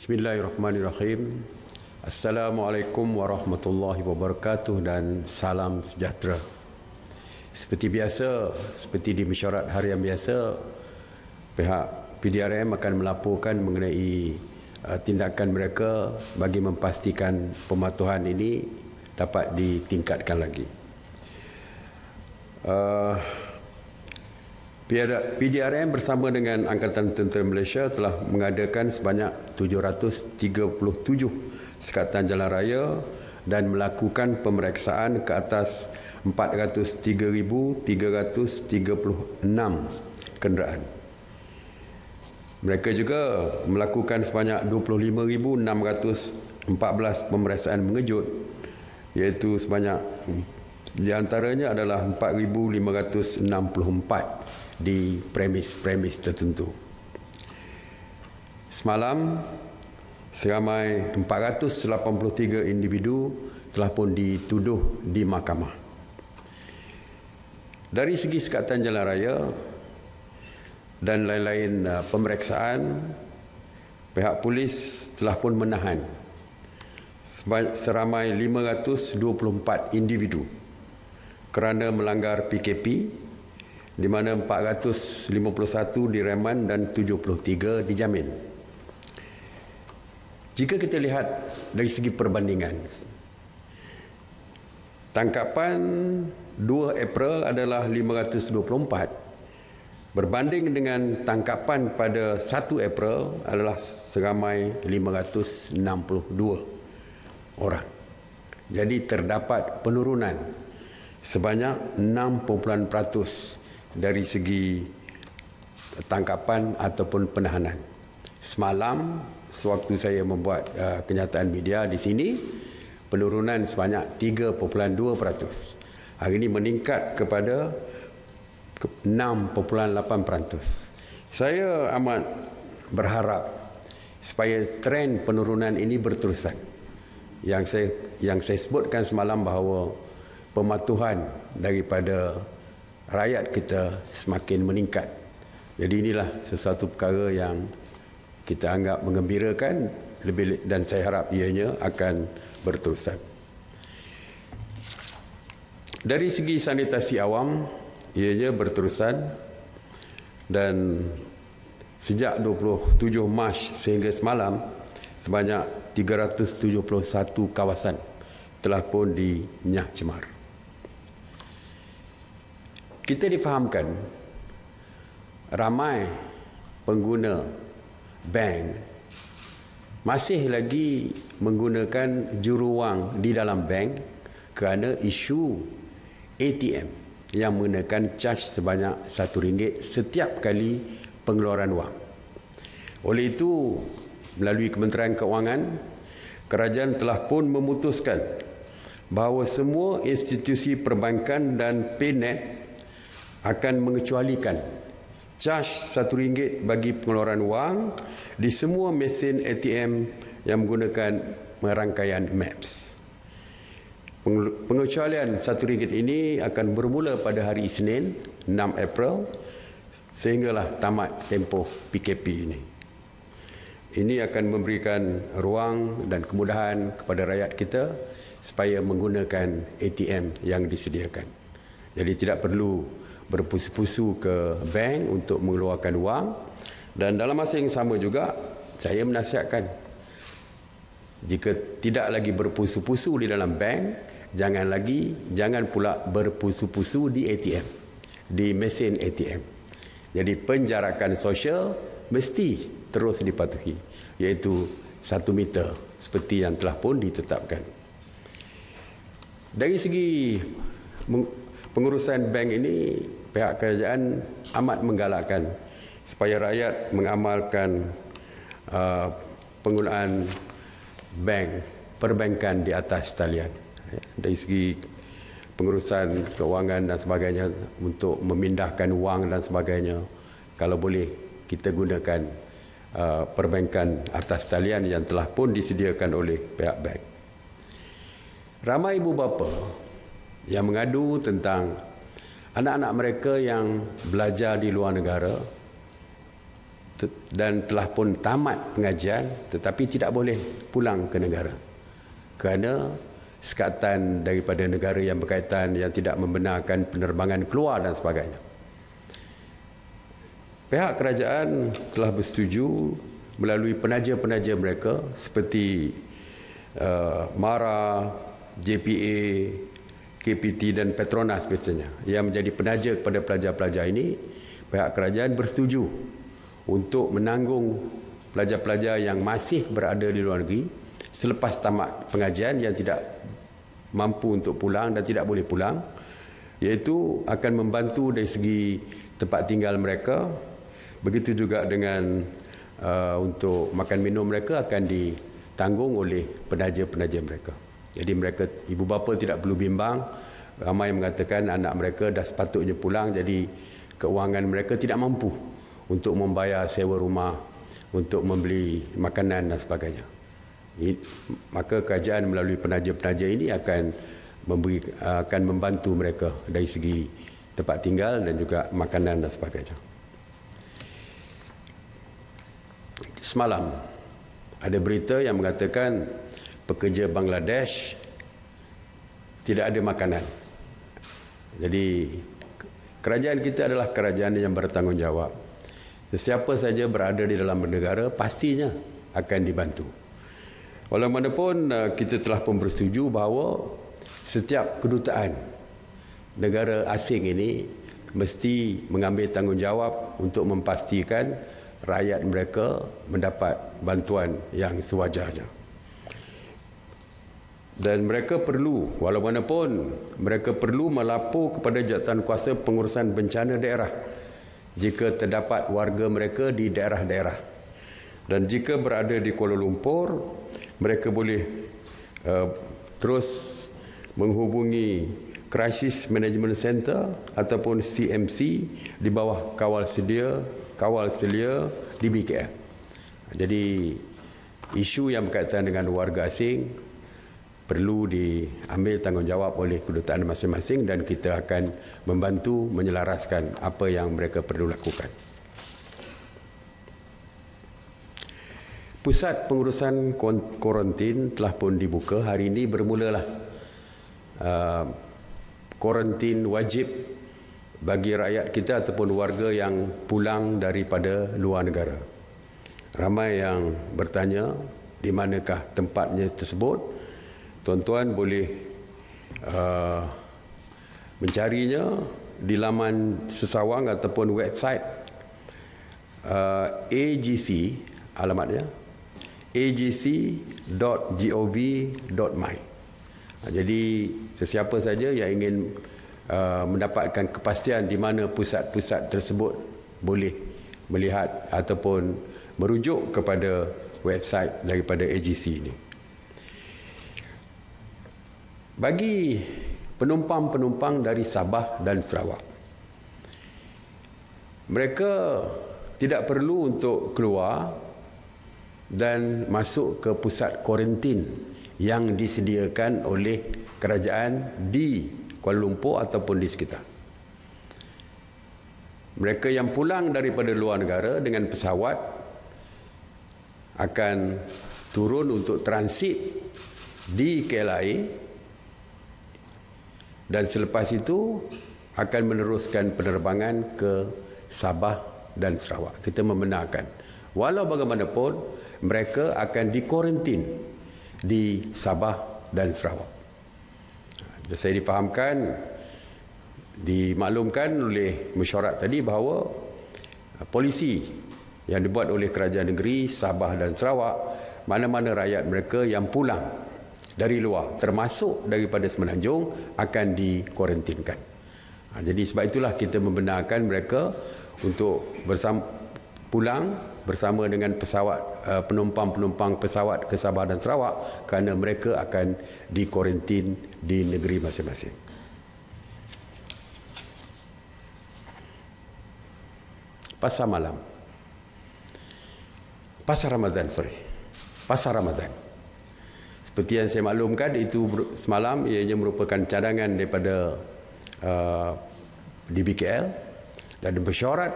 Bismillahirrahmanirrahim. Assalamualaikum warahmatullahi wabarakatuh dan salam sejahtera. Seperti biasa, seperti di mesyuarat harian biasa, pihak PDRM akan melaporkan mengenai tindakan mereka bagi memastikan pematuhan ini dapat ditingkatkan lagi. PDRM bersama dengan Angkatan Tentera Malaysia telah mengadakan sebanyak 737 sekatan jalan raya dan melakukan pemeriksaan ke atas 403,336 kenderaan. Mereka juga melakukan sebanyak 25,614 pemeriksaan mengejut, iaitu sebanyak di antaranya adalah 4,564 di premis tertentu. Semalam, seramai 483 individu telah pun dituduh di mahkamah. Dari segi sekatan jalan raya dan lain-lain pemeriksaan, pihak polis telah pun menahan seramai 524 individu kerana melanggar PKP, di mana 451 direman dan 73 dijamin. Jika kita lihat dari segi perbandingan, tangkapan 2 April adalah 524 berbanding dengan tangkapan pada 1 April adalah seramai 562 orang. Jadi terdapat penurunan sebanyak 6% dari segi tangkapan ataupun penahanan. Semalam, sewaktu saya membuat kenyataan media di sini, penurunan sebanyak 3.2%. Hari ini meningkat kepada 6.8%. Saya amat berharap supaya tren penurunan ini berterusan. Yang saya sebutkan semalam bahawa pematuhan daripada rakyat kita semakin meningkat. Jadi inilah sesuatu perkara yang kita anggap mengembirakan, dan saya harap ianya akan berterusan. Dari segi sanitasi awam, ianya berterusan, dan sejak 27 Mac sehingga semalam sebanyak 371 kawasan telah pun dinyah cemar. Kita difahamkan ramai pengguna bank masih lagi menggunakan juruwang di dalam bank kerana isu ATM yang menggunakan caj sebanyak RM1 setiap kali pengeluaran wang. Oleh itu, melalui Kementerian Keuangan, kerajaan telah pun memutuskan bahawa semua institusi perbankan dan PayNet akan mengecualikan caj RM1 bagi pengeluaran wang di semua mesin ATM yang menggunakan merangkaian MAPS. Pengecualian RM1 ini akan bermula pada hari Isnin 6 April sehinggalah tamat tempoh PKP ini. Ini akan memberikan ruang dan kemudahan kepada rakyat kita supaya menggunakan ATM yang disediakan. Jadi tidak perlu berpusu-pusu ke bank untuk mengeluarkan wang, dan dalam masa yang sama juga saya menasihatkan jika tidak lagi berpusu-pusu di dalam bank, jangan pula berpusu-pusu di ATM, di mesin ATM. Jadi penjarakan sosial mesti terus dipatuhi, iaitu 1 meter seperti yang telah pun ditetapkan. Dari segi pengurusan bank ini, pihak kerajaan amat menggalakkan supaya rakyat mengamalkan penggunaan perbankan di atas talian. Dari segi pengurusan keuangan dan sebagainya, untuk memindahkan wang dan sebagainya, kalau boleh kita gunakan perbankan atas talian yang telah pun disediakan oleh pihak bank. Ramai ibu bapa yang mengadu tentang anak-anak mereka yang belajar di luar negara dan telah pun tamat pengajian tetapi tidak boleh pulang ke negara kerana sekatan daripada negara yang berkaitan yang tidak membenarkan penerbangan keluar dan sebagainya. Pihak kerajaan telah bersetuju melalui penaja-penaja mereka seperti MARA, JPA, KPT dan Petronas biasanya yang menjadi penaja kepada pelajar-pelajar ini. Pihak kerajaan bersetuju untuk menanggung pelajar-pelajar yang masih berada di luar negeri selepas tamat pengajian yang tidak mampu untuk pulang dan tidak boleh pulang, iaitu akan membantu dari segi tempat tinggal mereka. Begitu juga dengan untuk makan minum mereka akan ditanggung oleh penaja-penaja mereka. Jadi mereka, ibu bapa tidak perlu bimbang. Ramai mengatakan anak mereka dah sepatutnya pulang, jadi keuangan mereka tidak mampu untuk membayar sewa rumah, untuk membeli makanan dan sebagainya. Maka kerajaan melalui penaja-penaja ini akan membantu mereka dari segi tempat tinggal dan juga makanan dan sebagainya. Semalam ada berita yang mengatakan pekerja Bangladesh tidak ada makanan. Jadi kerajaan kita adalah kerajaan yang bertanggungjawab. Sesiapa saja berada di dalam negara pastinya akan dibantu. Walaupun kita telah pun bersetuju bahawa setiap kedutaan negara asing ini mesti mengambil tanggungjawab untuk memastikan rakyat mereka mendapat bantuan yang sewajarnya. Dan mereka perlu, walaupun mereka perlu melapor kepada Jawatankuasa Pengurusan Bencana Daerah jika terdapat warga mereka di daerah-daerah. Dan jika berada di Kuala Lumpur, mereka boleh terus menghubungi Crisis Management Center ataupun CMC di bawah kawal selia di BKL. Jadi isu yang berkaitan dengan warga asing perlu diambil tanggungjawab oleh kedutaan masing-masing dan kita akan membantu menyelaraskan apa yang mereka perlu lakukan. Pusat pengurusan kuarantin telah pun dibuka. Hari ini bermulalah kuarantin wajib bagi rakyat kita ataupun warga yang pulang daripada luar negara. Ramai yang bertanya di manakah tempatnya tersebut. Tuan-tuan boleh mencarinya di laman Susawang ataupun website AGC, alamatnya agc.gov.my. Jadi sesiapa saja yang ingin mendapatkan kepastian di mana pusat-pusat tersebut boleh melihat ataupun merujuk kepada website daripada AGC ini. Bagi penumpang-penumpang dari Sabah dan Sarawak, mereka tidak perlu untuk keluar dan masuk ke pusat kuarantin yang disediakan oleh kerajaan di Kuala Lumpur ataupun di sekitar. Mereka yang pulang daripada luar negara dengan pesawat akan turun untuk transit di KLIA dan selepas itu akan meneruskan penerbangan ke Sabah dan Sarawak. Kita membenarkan. Walau bagaimanapun, mereka akan dikuarantin di Sabah dan Sarawak. Saya difahamkan, dimaklumkan oleh mesyuarat tadi bahawa polisi yang dibuat oleh kerajaan negeri Sabah dan Sarawak, mana-mana rakyat mereka yang pulang dari luar termasuk daripada Semenanjung akan dikuarantinkan. Jadi sebab itulah kita membenarkan mereka untuk pulang bersama dengan pesawat penumpang-penumpang pesawat ke Sabah dan Sarawak kerana mereka akan dikuarantin di negeri masing-masing. Pasar malam. Pasar Ramadan. Seperti yang saya maklumkan, itu semalam ianya merupakan cadangan daripada DBKL dan mesyuarat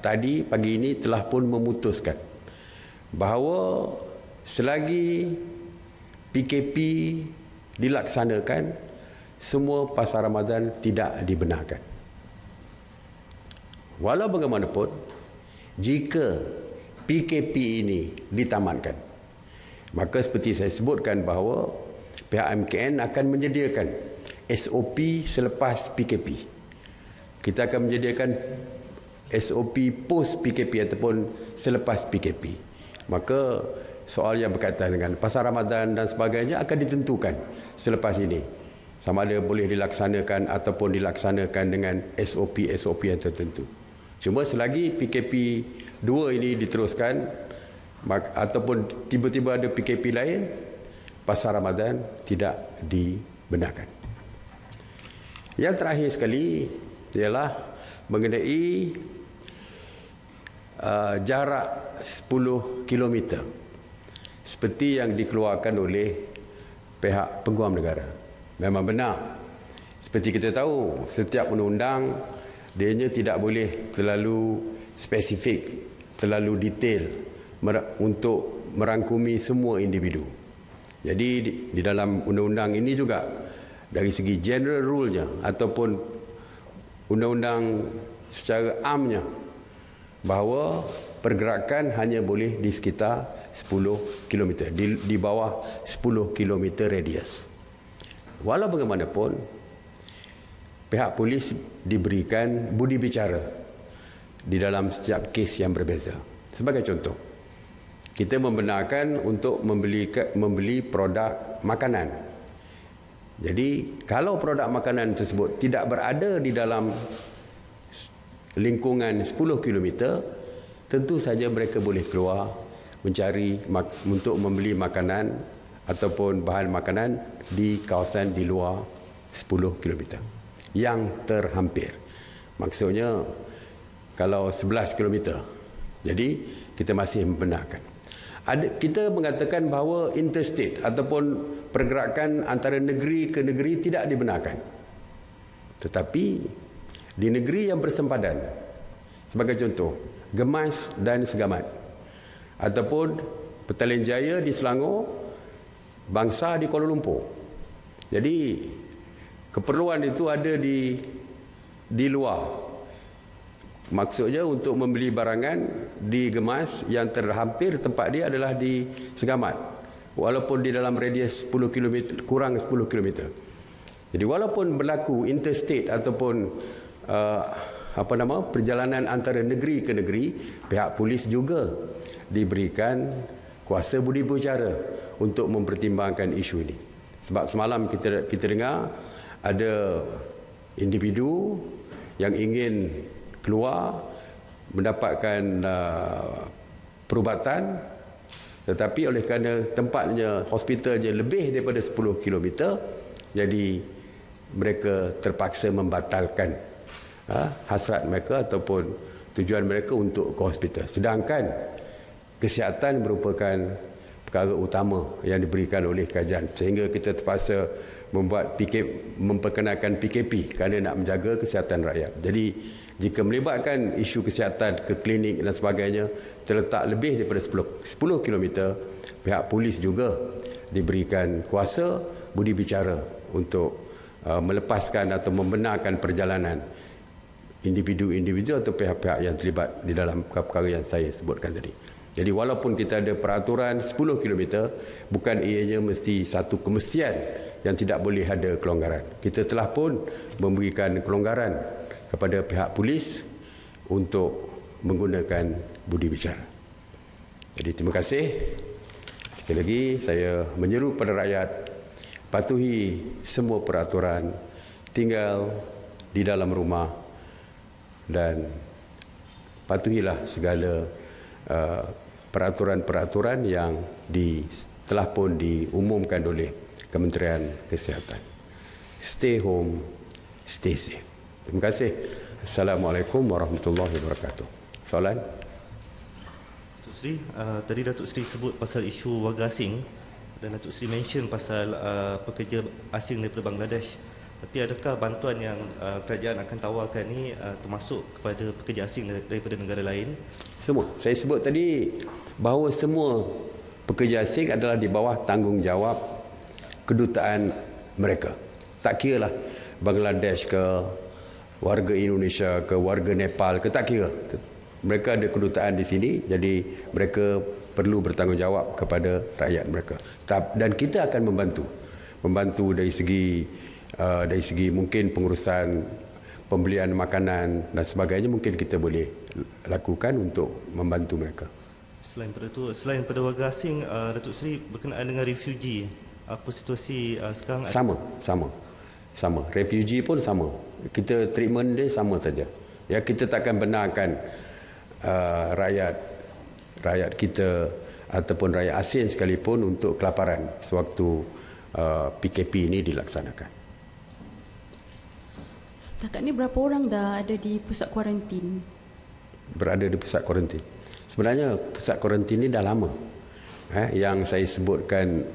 tadi pagi ini telah pun memutuskan bahawa selagi PKP dilaksanakan, semua pasar Ramadan tidak dibenarkan. Walau bagaimanapun, jika PKP ini ditamatkan, maka seperti saya sebutkan bahawa pihak MKN akan menyediakan SOP selepas PKP. Kita akan menyediakan SOP post PKP ataupun selepas PKP. Maka soal yang berkaitan dengan pasar Ramadan dan sebagainya akan ditentukan selepas ini. Sama ada boleh dilaksanakan ataupun dilaksanakan dengan SOP yang tertentu. Cuma selagi PKP 2 ini diteruskan ataupun tiba-tiba ada PKP lain, pasar Ramadan tidak dibenarkan. Yang terakhir sekali ialah mengenai jarak 10 km seperti yang dikeluarkan oleh pihak peguam negara. Memang benar, seperti kita tahu, setiap undang-undang dianya tidak boleh terlalu spesifik, terlalu detail untuk merangkumi semua individu. Jadi di dalam undang-undang ini juga dari segi general rule-nya ataupun undang-undang secara amnya, bahawa pergerakan hanya boleh di sekitar 10 km, di bawah 10 km radius. Walau bagaimanapun, pihak polis diberikan budi bicara di dalam setiap kes yang berbeza. Sebagai contoh, kita membenarkan untuk membeli produk makanan. Jadi kalau produk makanan tersebut tidak berada di dalam lingkungan 10 km, tentu saja mereka boleh keluar mencari untuk membeli makanan ataupun bahan makanan di kawasan di luar 10 km yang terhampir. Maksudnya kalau 11 km. Jadi kita masih membenarkan. Kita mengatakan bahawa interstate ataupun pergerakan antara negeri ke negeri tidak dibenarkan. Tetapi di negeri yang bersempadan, sebagai contoh, Gemas dan Segamat, ataupun Petaling Jaya di Selangor, Bangsa di Kuala Lumpur. Jadi keperluan itu ada di luar. Maksudnya untuk membeli barangan di Gemas, yang terhampir tempat dia adalah di Segamat, walaupun di dalam radius 10 km, kurang 10 km. Jadi walaupun berlaku interstate ataupun perjalanan antara negeri ke negeri, pihak polis juga diberikan kuasa budi bicara untuk mempertimbangkan isu ini. Sebab semalam kita dengar ada individu yang ingin keluar mendapatkan perubatan, tetapi oleh kerana tempatnya, hospitalnya lebih daripada 10 km, jadi mereka terpaksa membatalkan hasrat mereka ataupun tujuan mereka untuk ke hospital. Sedangkan kesihatan merupakan perkara utama yang diberikan oleh kerajaan, sehingga kita terpaksa memperkenalkan PKP kerana nak menjaga kesihatan rakyat. Jadi jika melibatkan isu kesihatan ke klinik dan sebagainya terletak lebih daripada 10 km, pihak polis juga diberikan kuasa budi bicara untuk melepaskan atau membenarkan perjalanan individu-individu atau pihak-pihak yang terlibat di dalam perkara yang saya sebutkan tadi. Jadi walaupun kita ada peraturan 10 km, bukan ianya mesti satu kemestian yang tidak boleh ada kelonggaran. Kita telah pun memberikan kelonggaran kepada pihak polis untuk menggunakan budi bicara. Jadi terima kasih. Sekali lagi saya menyeru pada rakyat, patuhi semua peraturan, tinggal di dalam rumah dan patuhilah segala peraturan-peraturan yang telah pun diumumkan oleh Kementerian Kesihatan. Stay home, stay safe. Terima kasih. Assalamualaikum warahmatullahi wabarakatuh. Soalan? Datuk Seri, tadi Datuk Seri sebut pasal isu warga asing dan Datuk Seri mention pasal pekerja asing daripada Bangladesh. Tapi adakah bantuan yang kerajaan akan tawarkan ni termasuk kepada pekerja asing daripada negara lain? Semua. Saya sebut tadi bahawa semua pekerja asing adalah di bawah tanggungjawab kedutaan mereka. Tak kira lah Bangladesh ke, warga Indonesia ke, warga Nepal ke, tak kira. Mereka ada kedutaan di sini, jadi mereka perlu bertanggungjawab kepada rakyat mereka. Dan kita akan membantu dari segi mungkin pengurusan pembelian makanan dan sebagainya, mungkin kita boleh lakukan untuk membantu mereka. Selain pada warga asing, Datuk Seri, berkenaan dengan refugee, apa situasi sekarang? Sama. Refugee pun sama. Kita treatment dia sama saja. Ya, kita takkan benarkan rakyat kita ataupun rakyat asing sekalipun untuk kelaparan sewaktu PKP ini dilaksanakan. Setakat ni berapa orang dah ada di pusat kuarantin? Berada di pusat kuarantin. Sebenarnya pusat kuarantin ini dah lama. Yang saya sebutkan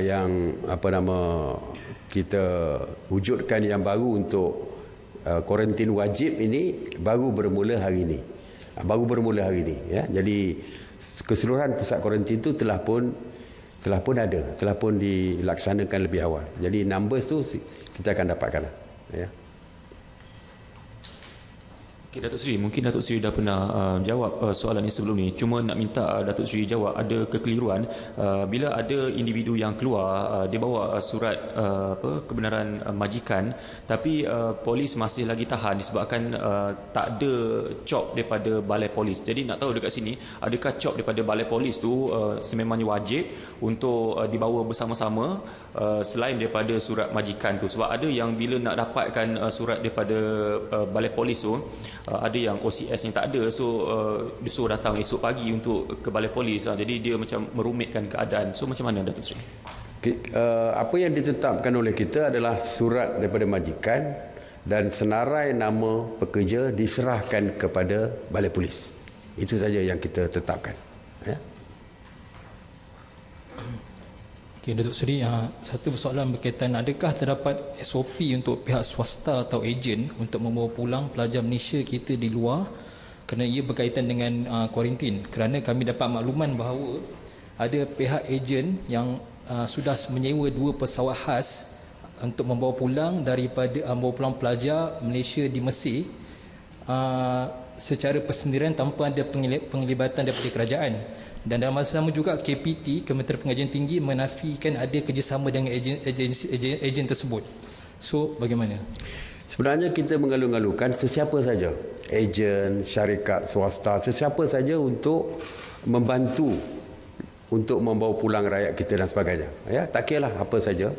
yang kita wujudkan yang baru untuk kuarantin wajib ini baru bermula hari ini. Ya. Jadi keseluruhan pusat kuarantin itu telah pun dilaksanakan lebih awal. Jadi numbers tu kita akan dapatkan. Ya. Okay, Datuk Seri, mungkin Datuk Seri dah pernah jawab soalan ini sebelum ni. Cuma nak minta Datuk Seri jawab, ada kekeliruan bila ada individu yang keluar, dia bawa surat kebenaran majikan, tapi polis masih lagi tahan disebabkan tak ada cop daripada balai polis. Jadi nak tahu dekat sini, adakah cop daripada balai polis tu sememangnya wajib untuk dibawa bersama-sama selain daripada surat majikan tu? Sebab ada yang bila nak dapatkan surat daripada balai polis tu, ada yang OCS yang tak ada, so dia suruh datang esok pagi untuk ke balai polis. Jadi dia macam merumitkan keadaan. So macam mana, Datuk Seri? Apa yang ditetapkan oleh kita adalah surat daripada majikan dan senarai nama pekerja diserahkan kepada balai polis. Itu saja yang kita tetapkan. Ya. Okay, Datuk Seri, satu persoalan berkaitan, adakah terdapat SOP untuk pihak swasta atau ejen untuk membawa pulang pelajar Malaysia kita di luar kerana ia berkaitan dengan kuarantin? Kerana kami dapat makluman bahawa ada pihak ejen yang sudah menyewa 2 pesawat khas untuk membawa pulang pelajar Malaysia di Mesir secara persendirian tanpa ada penglibatan daripada kerajaan. Dan dalam masa sama juga KPT, Kementerian Pengajian Tinggi, menafikan ada kerjasama dengan ejen tersebut. So bagaimana? Sebenarnya kita mengalu-alukan sesiapa saja, ejen, syarikat swasta, sesiapa saja untuk membantu untuk membawa pulang rakyat kita dan sebagainya. Ya, tak kira lah apa saja.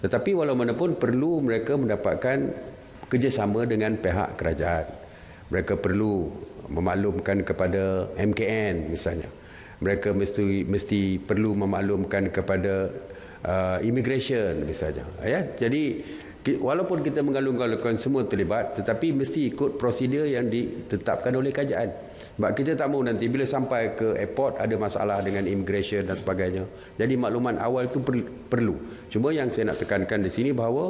Tetapi walau mana pun perlu mereka mendapatkan kerjasama dengan pihak kerajaan. Mereka perlu memaklumkan kepada MKN misalnya. Mereka mesti perlu memaklumkan kepada immigration misalnya. Ya, jadi walaupun kita mengalung-alungkan semua terlibat, tetapi mesti ikut prosedur yang ditetapkan oleh kerajaan. Sebab kita tak mahu nanti bila sampai ke airport ada masalah dengan immigration dan sebagainya. Jadi makluman awal itu perlu. Cuma yang saya nak tekankan di sini bahawa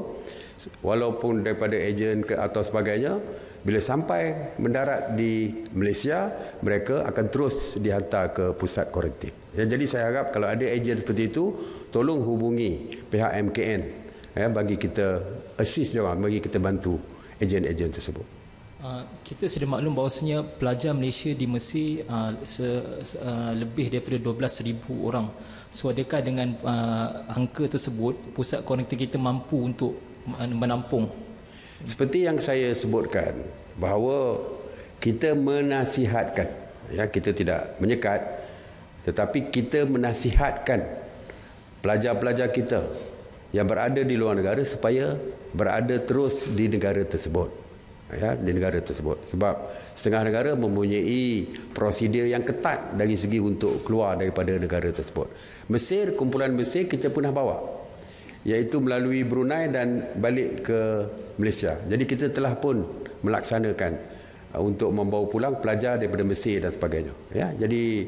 walaupun daripada ejen atau sebagainya, bila sampai mendarat di Malaysia, mereka akan terus dihantar ke pusat kuarantin. Jadi saya harap kalau ada ejen seperti itu, tolong hubungi pihak MKN bagi kita assist dia orang, bagi kita bantu ejen-ejen tersebut. Kita sudah maklum bahawasanya pelajar Malaysia di Mesir lebih daripada 12,000 orang. So adakah dengan angka tersebut pusat kuarantin kita mampu untuk menampung? Seperti yang saya sebutkan, bahawa kita menasihatkan, ya, kita tidak menyekat, tetapi kita menasihatkan pelajar-pelajar kita yang berada di luar negara supaya berada terus di negara tersebut. Ya, di negara tersebut. Sebab setengah negara mempunyai prosedur yang ketat dari segi untuk keluar daripada negara tersebut. Mesir, kumpulan Mesir kita pun dah bawa, iaitu melalui Brunei dan balik ke Malaysia. Jadi kita telah pun melaksanakan untuk membawa pulang pelajar daripada Mesir dan sebagainya. Ya, jadi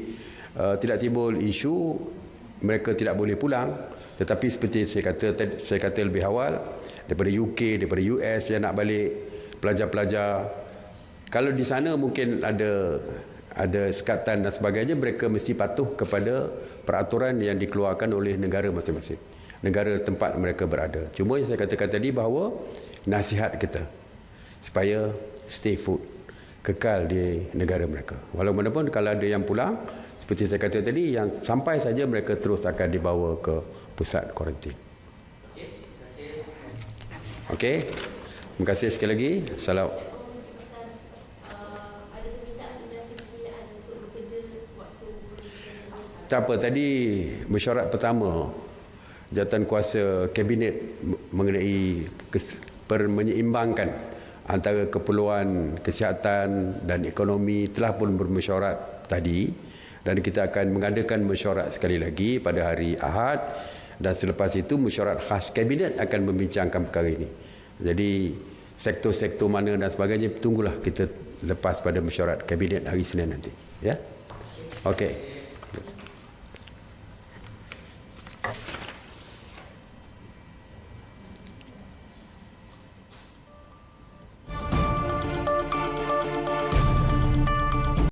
tidak timbul isu mereka tidak boleh pulang, Tetapi seperti saya kata lebih awal, daripada UK, daripada US yang nak balik pelajar-pelajar, kalau di sana mungkin ada sekatan dan sebagainya, mereka mesti patuh kepada peraturan yang dikeluarkan oleh negara masing-masing, negara tempat mereka berada. Cuma yang saya katakan tadi bahawa nasihat kita supaya stay put, kekal di negara mereka. Walaupun kalau ada yang pulang, seperti saya kata tadi, yang sampai saja mereka terus akan dibawa ke pusat kuarantin. Okey. Terima kasih sekali lagi. Salam. Tak apa, tadi mesyuarat pertama jawatan kuasa kabinet mengenai menyeimbangkan antara keperluan kesihatan dan ekonomi telah pun bermesyuarat tadi, dan kita akan mengadakan mesyuarat sekali lagi pada hari Ahad, dan selepas itu mesyuarat khas kabinet akan membincangkan perkara ini. Jadi sektor-sektor mana dan sebagainya tunggulah kita lepas pada mesyuarat kabinet hari Isnin nanti, ya. Okey.